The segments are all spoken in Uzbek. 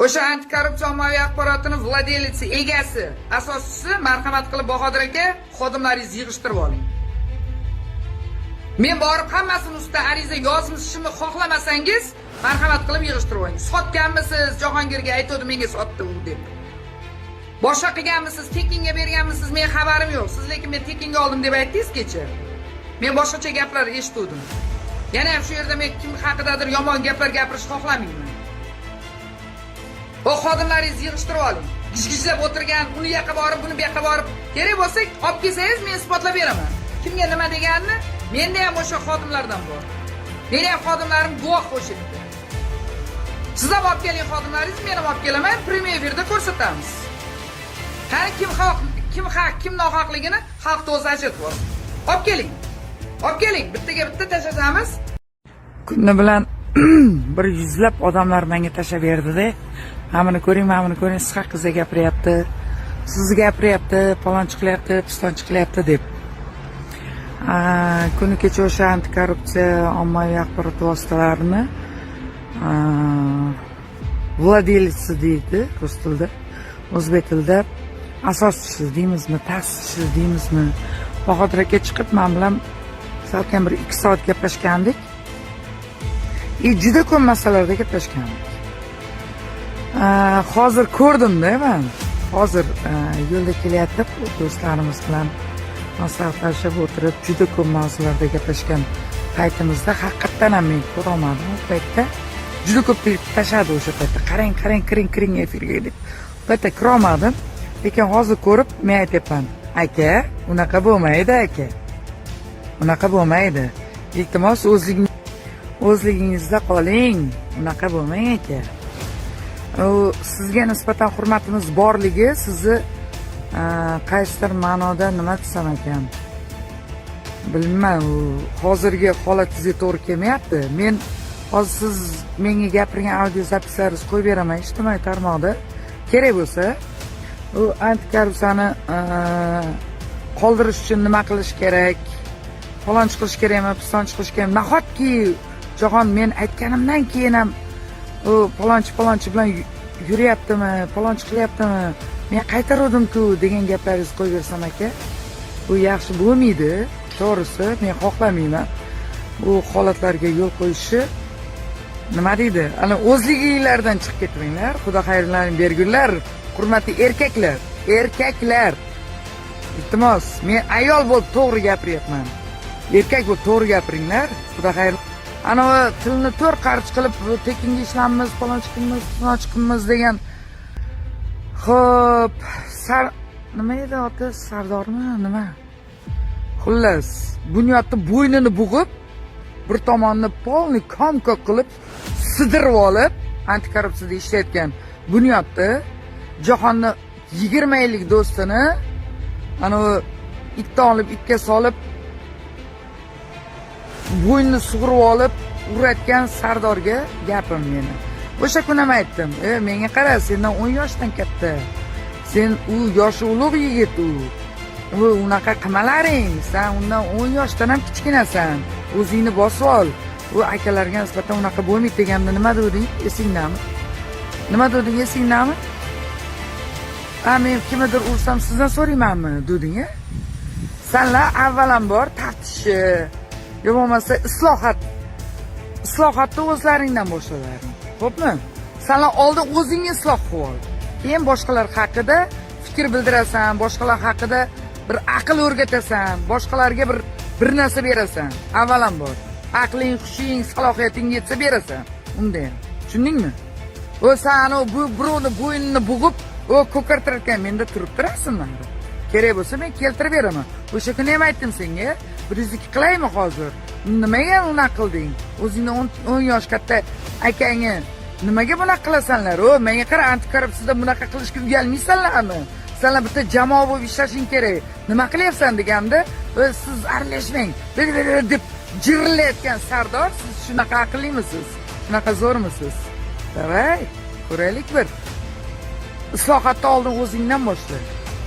O'sha antikorrupsiya ommaviy axborotini vladelyetsi, egasi, asoschisi marhamat qilib Bahodir aka, xodimlaringizni yig'ishtirib oling. Men borib hammasini ustida ariza yozishimni xohlamasangiz, marhamat qilib yig'ishtirib oling. Sotganmisiz? Jahongirga aytdi, menga sotdi u deb. Boshqa qilganmisiz, tekinga berganmisiz? Men xabarim yo'q. Siz lekin men tekinga oldim deb aytdingiz kecha. Men boshqacha gaplar eshitdim. Yana ham shu yerda men kim haqidadir yomon gaplar gapirish xohlamayman. O xodimlaringizni yig'ishtirib oling. Gijgijlab o'tirgan, uni yoqqa borib, buni bu yoqqa borib, kerak bo'lsa olib kelsangiz men isbotlab beraman. Kimga nima deganini menda ham o'sha xodimlardan bor. Meni ham xodimlarim guvoh qo'shibdi. Siz ham olib keling xodimlaringizni, men ham olib kelaman, premyer efirda ko'rsatamiz. Qani kim haq, kim nohaqligini xalqda o'zi ajratib olsin. Olib keling. Olib keling, bittaga bitta tashlatamiz. Kuni bilan bir yuzlab odamlar menga tashlab berdi-da. Hamini ko'ring, siz haqingizda gapiryapti. Siz gapiryapti, palonchi qilyapti, pistonchi qilyapti deb. Kuni kecha o'sha antikorrupsiya ommaviy axborot vositalarini vladelyetsi deydi rus tilida, o'zbek tilida asoschisi deymizmi, ta'sischisi deymizmi? Bahodir aka chiqib men bilan salkam bir 2 soat gaplashgandik. Juda ko'p masalalarda gaplashgandik. Hozir ko'rdim-da men. Hozir yo'lda kelayotib do'stlarimiz bilan maslahatlashib o'tirib juda ko'p mavzularda gaplashgan paytimizda haqiqatan ham men ko'ra olmadim. U paytda juda ko'p tashladi o'sha paytda. Qarang, kiring efirga deb. Bu paytda kira olmadim. Lekin hozir ko'rib men aytayapman. Aka, unaqa bo'lmaydi aka. Unaqa bo'lmaydi. Iltimos o'zligingizda qoling. Unaqa bo'lmang aka. Sizga nisbatan hurmatimiz borligi sizni qaysidir ma'noda nima desam ekan, bilmayman, hozirgi holatingizga to'g'ri kelmayapti. Men hozir siz menga gapirgan audio zapislaringizni qo'yib beraman ijtimoiy tarmoqda. Kerak bo'lsa, u antikorrupsiyani qoldirish uchun nima qilish kerak, falonchi qilish kerakmi, pistonchi qilish kerakmi? Nahotki Jahon men aytganimdan keyin ham u falonchi bilan yuryaptimi, falonchi qilyaptimi, men qaytaruvdim-ku degan gaplaringizni qo'yib bersam aka, bu yaxshi bo'lmaydi. To'g'risi, men xohlamayman bu holatlarga yo'l qo'yishni. Nima deydi? Ana o'zliginglardan chiqib ketmanglar. Xudo xayrlarini bergunlar. Hurmatli erkaklar. Iltimos, men ayol bo'lib to'g'ri gapiryapman. Erkak bo'lib to'g'ri gapiringlar. Xudo xayr. Ana tilni to'rt qarich qilib tekinga ishlamamiz, falonchi qilamiz degan. Xo'p, nima edi oti? Sardormi, nima? Xullas, bunyodni bo'ynini bug'ib, bir tomonni polni komka qilib, sidirib olib, antikorrupsiyada ishlayotgan bunyodni Jahonni 20 yillik do'stini ana itdan olib itga solib bo'ynini sug'urib olib urayotgan Sardorga gapim meni. O'sha kun ham aytdim, menga qara, sendan 10 yoshdan katta. Sen u yoshi ulug' yigit u. Unaqa qilmalaring, sen undan 10 yoshdan ham kichkinasan. O'zingni bosib ol. U akalarga nisbatan unaqa bo'lmaydi deganimda nima deding? Esingdami? Nima deding, esingdami? Men kimnidir ursam sizdan so'raymanmi deding-a? Senlar avvalambor taftishni yo bo'lmasa islohotni o'zlaringdan boshlaring. Xo'pmi? Senlar oldin o'zingni isloh qil ol. Keyin boshqalar haqida fikr bildirasan, boshqalar haqida bir aql o'rgatasan, boshqalarga bir narsa berasan. Avvalambor aqling, xushing, salohiyating yetsa berasan. Unda ham. Tushundingmi? O sen bu birovni bo'ynini bug'ib, o ko'kartirgan menda turib turasanlar. Kerak bo'lsa men keltirib beraman. O'sha kuni ham aytdim senga, 102 qilaymi hozir? Nimaga unaqa qilding? O'zingdan 10 yosh katta akangni nimaga bunaqa qilasanlar? Menga qara, antikorrupsiyada bunaqa qilishga uyalmaysanlarmi? Senlar bitta jamoa bo'lib ishlashing kerak. Nima qilyapsan deganda, siz aralashmang deb jirlayotgan Sardor, siz shunaqa aqllimiz? Shunaqa zo'rmisiz? Davay, ko'raylik bir. Islohotni oldin o'zingdan boshla.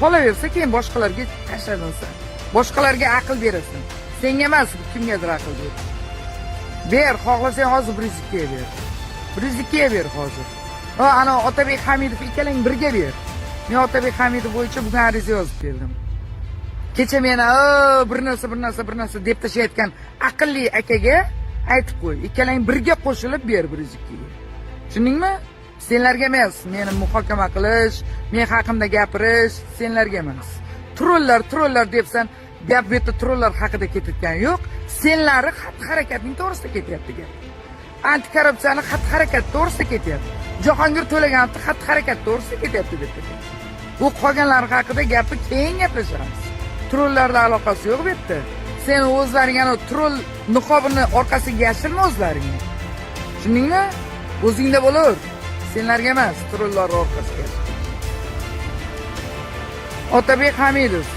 Qolaversa keyin boshqalarga tashlansa. Boshqalarga aql berasan. Senga emas, kimgadir aql ber. Xohlasang hozir 102 ga ber. 102 ga ber hozir. Ha, ana Otabek Hamidov ikkalang birga ber. Men Otabek Hamidov bo'yicha bugun ariza yozib berdim. Kecha meni bir narsa deb tashlayotgan aqlli akaga aytib qo'y. Ikkalang birga qo'shilib ber 102 ga. Tushundingmi? Senlarga emas, meni muhokama qilish, men haqimda gapirish senlarga emas. Trollar debsan, gap bu yerda trollar haqida ketayotgani yo'q. Senlari xatti-harakatning to'g'risida ketyapti gap. Antikorrupsiyani xatti-harakat to'g'risida ketyapti. Jahongir To'laganov xatti-harakat to'g'risida ketyapti deb aytadi. Bu qolganlar haqida gapni keyin gaplashamiz. Trollarla aloqasi yo'q bu yerda. Sen o'zlaring ana troll niqobini orqasiga yashirma o'zlaringni. Tushundingmi? O'zingda bo'lar. Senlarga emas, trollar orqasiga. Otabek Hamidov.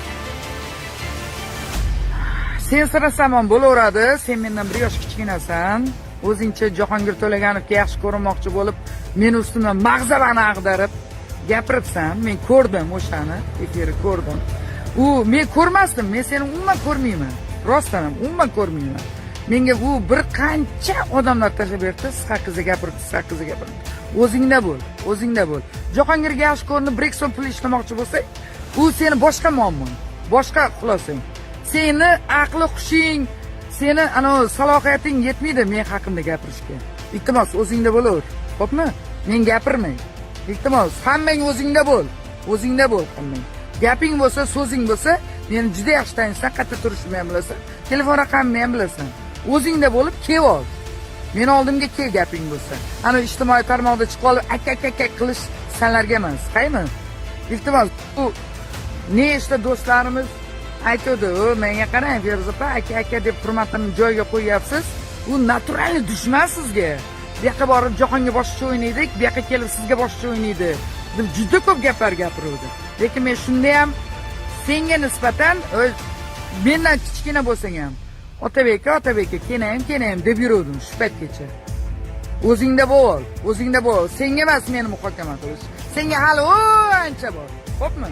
Sen sirasamon bo'laveradi, sen mendan 1 yosh kichkinasan. O'zingcha Jahongir To'laganovga yaxshi ko'rinmoqchi bo'lib, men ustimdan mag'zavani ag'darib gapiribsan. Men ko'rdim o'shani, efirni ko'rdim. Men ko'rmasdim, men seni umuman ko'rmayman. Rostdan ham umuman ko'rmayman. Menga bu bir qancha odamlar tashlab berdi, siz haqingizda gapirdi, O'zingda bo'l. Jahongirga yaxshi ko'rinib, Brekson pul ishlamoqchi bo'lsang, u seni boshqa muammo, boshqa xulosang. Seni aqli hushing, seni ana salohiyating yetmaydi men haqimda gapirishga. Iltimos o'zingda bo'laver. Xo'pmi? Men gapirmay. Iltimos, hammang o'zingda bo'l. Hammang. Gaping bo'lsa, so'zing bo'lsa, meni juda yaxshi taniysan, qayerda turishimni ham bilasan, telefon raqamimni ham bilasan. O'zingda bo'lib kel ol. Meni oldimga kel gaping bo'lsa. Ana ijtimoiy tarmoqda chiqib olib aka qilish senlarga emas. Qaymi? Iltimos, bu nechta do'stlarimiz aytadi, menga qarang, Feruza opa, aka deb hurmatini joyiga qo'yapsiz. U naturalniy dushman sizga. Bu yoqqa borib Jahonga boshqa o'ynaydik, bu yoqqa kelib sizga boshqa o'ynaydi. Deb juda ko'p gaplar gapiruvdi. Lekin men shunda ham senga nisbatan mendan kichkina bo'lsang ham Otabek, kenayim deb yuruvdim shu paytgacha. O'zingda bo'l. Senga emas meni muhokama qilish. Senga hali ancha bor. Xo'pmi?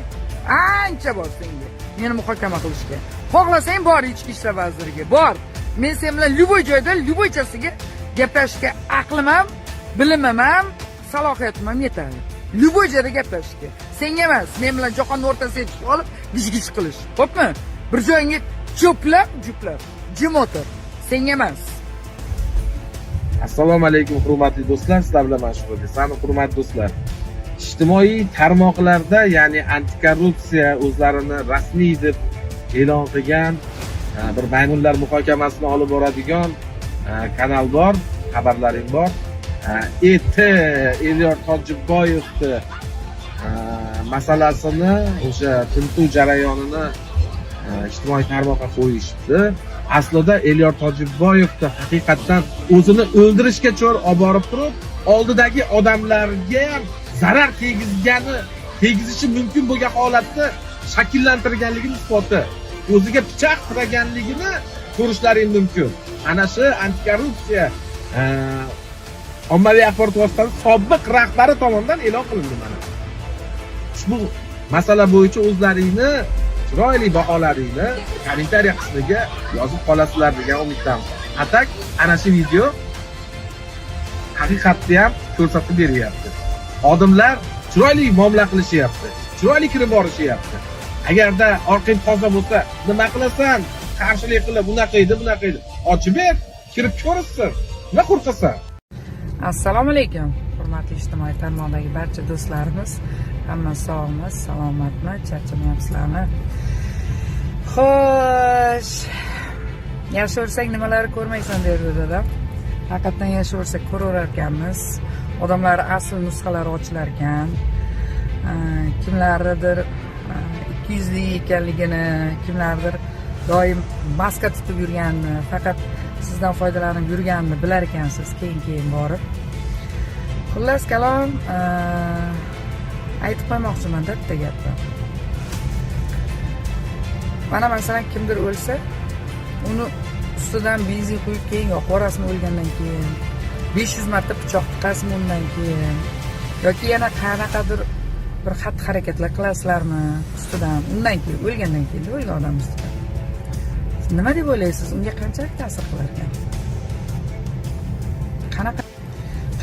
Ancha bor senga meni muhokama qilishga. Xohlasang bor ichki ishlar vaziriga, bor. Men sen bilan любой joyda, любойchasiga gaplashishga aqlim ham, bilimim ham, salohiyatim ham yetadi. Любой joyda gaplashishga. Senga emas, men bilan jahonni o'rtasiga chiqib olib, g'ish qilish. Xo'pmi? Bir joyingga juplab, jim o'tir. Senga emas. Assalomu alaykum hurmatli do'stlar, sizlar bilan mashg'ul bo'lsam, hurmatli do'stlar. Ijtimoiy tarmoqlarda, ya'ni antikorrupsiya o'zlarini rasmiy deb e'lon qilgan bir maymunlar muhokamasini olib boradigan kanal bor, xabarlaring bor. Elyor Tojibboyevni masalasini, o'sha tintuv jarayonini ijtimoiy tarmoqqa qo'yishdi. Aslida Elyor Tojibboyevni haqiqatdan o'zini o'ldirishga chor olib borib turib, oldidagi odamlarga ham zarar tegizishi mumkin bo'lgan holatda shakllantirganligini isboti, o'ziga pichoq tiraganligini ko'rishlaring mumkin. Ana shu antikorrupsiya ommaviy axborot vositalari sobiq rahbari tomonidan e'lon qilindi mana. Ushbu masala bo'yicha o'zlaringni chiroyli baholaringni kommentariy qismiga yozib qolasizlar degan umiddaman. Atak ana shu video haqiqatni ham ko'rsatib beryapti. Xodimlar chiroyli muomala qilishyapti, chiroyli kirib borishyapti. Agarda orqang toza bo'lsa, nima qilasan? Qarshilik qilib, bunaqa edi. Ochib ber, kirib ko'rsin. Nima qo'rqasan? Assalomu alaykum. Hurmatli ijtimoiy tarmoqdagi barcha do'stlarimiz, hammasi sog'mi, salomatmi, charchamayapsizlarmi? Xo'sh. Yashaversak nimalar ko'rmaysan derdi dadam. Haqiqatan yashaversak ko'raverar ekanmiz. Odamlar asl nusxalari ochilar ekan. Kimlardir 200 lik ekanligini, kimlardir doim maska tutib yurganini, faqat sizdan foydalanib yurganini bilar ekansiz keyin borib. Xullas kalom aytib qo'ymoqchiman bitta gapni. Mana masalan kimdir o'lsa, uni ustidan benzin quyib keyin yo'q, orasini o'lgandan keyin 500 marta pichoq tiqasizmi undan keyin yoki yana qanaqadir bir xatti-harakatlar qilasizlarmi ustidan, undan keyin o'lgandan keyin o'lgan odam ustidan. Nima deb o'ylaysiz? Unga qanchalik ta'sir qilar ekan?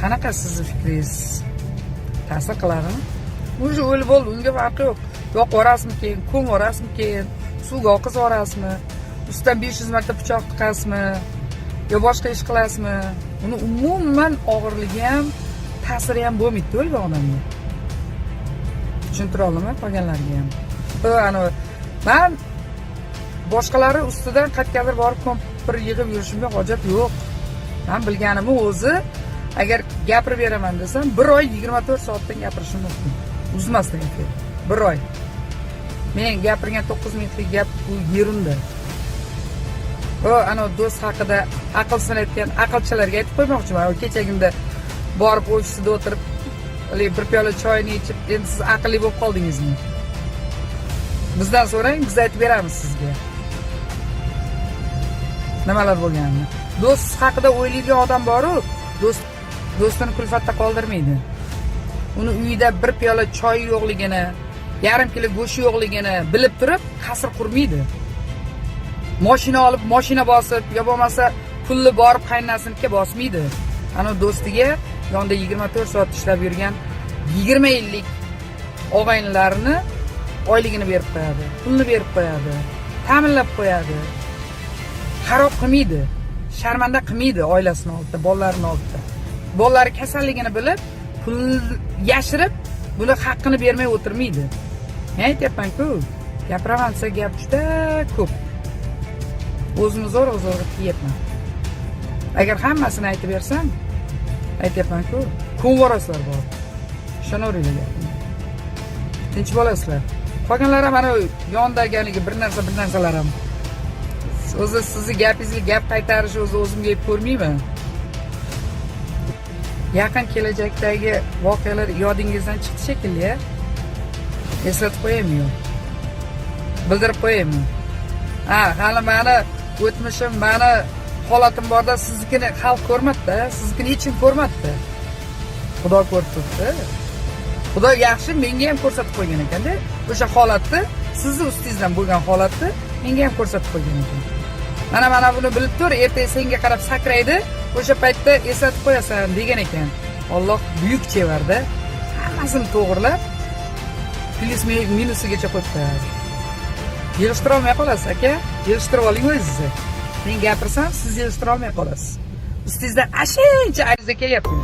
Qanaqa sizning fikringiz? ta'sir qiladimi? O'zi o'lib bo'ldi, unga farqi yo'q. Yo'q orasmikin, ko'm orasmikin, suvga oqiz orasmi, ustidan 500 marta pichoq tiqasizmi, yo boshqa ish qilasizmi? Uni umuman og'irligi ham, ta'siri ham bo'lmaydi o'lgan odamga. Tushuntira olaman qolganlarga ham. Men boshqalari ustidan qatqadir borib kompir yig'ib yurishimga hojat yo'q. Men bilganimni o'zi agar gapirib beraman desam, 1 oy 24 soatdan gapirishim mumkin. Uzmasdan efir. 1 oy. Men gapirgan 9 minutlik gap bu yerunda. Do'st haqida aql sinayotgan aqlchilarga aytib qo'ymoqchiman. Kechagimda borib ofisida o'tirib, bir piyola choyni ichib, endi siz aqlli bo'lib qoldingizmi? Bizdan so'rang, biz aytib beramiz sizga. Nimalar bo'lganini. Do'st haqida o'ylaydigan odam bor-ku, do'stini kulfatda qoldirmaydi. Uni uyida bir piyola choy yo'qligini, yarim kilo go'sht yo'qligini bilib turib, qasr qurmaydi. Mashina olib, mashina bosib, yo bo'lmasa pulli borib qaynasinikiga bosmaydi. Do'stiga yonda 24 soat ishlab yurgan 20 yillik og'aynilarini oyligini berib qo'yadi, pulni berib qo'yadi, ta'minlab qo'yadi. Xarob qilmaydi, sharmanda qilmaydi oilasini oldida, bolalarini oldida. Bolalari kasalligini bilib, pul yashirib, buni haqqini bermay o'tirmaydi. Men aytyapman-ku, gapiraman desa gap juda ko'p. O'zimni zo'r qiyapman. Agar hammasini aytib bersam, aytyapman-ku, ko'nvoraslar bor. Ishonaveringlar gapimga. Tinch bo'lasizlar. Qolganlar ham mana yondaganligi bir narsalar ham. O'zi sizni gapingizga gap qaytarish o'zimga yeb ko'rmayman. Yaqin kelajakdagi voqealar yodingizdan chiqdi shekilli-ya. Eslatib qo'yaymi? Bildirib qo'yaymi? Hali meni o'tmishim, meni holatim borda siznikini xalq ko'rmadi-da, siznikini hech kim ko'rmadi-da. Xudo ko'rib turibdi. Xudo yaxshi menga ham ko'rsatib qo'ygan ekan-da. O'sha holatni, sizni ustingizdan bo'lgan holatni menga ham ko'rsatib qo'ygan ekan. Mana buni bilib tur, ertaga senga qarab sakraydi, o'sha paytda eslatib qo'yasan degan ekan. Alloh buyuk chevarda hammasini to'g'rilab, plyus minusigacha qo'yib qo'yadi. Yig'ishtira olmay qolasiz, aka. Yig'ishtirib oling o'zingizni. Men gapirsam, siz yig'ishtira olmay qolasiz. Ustingizdan ashuncha ariza kelyapti.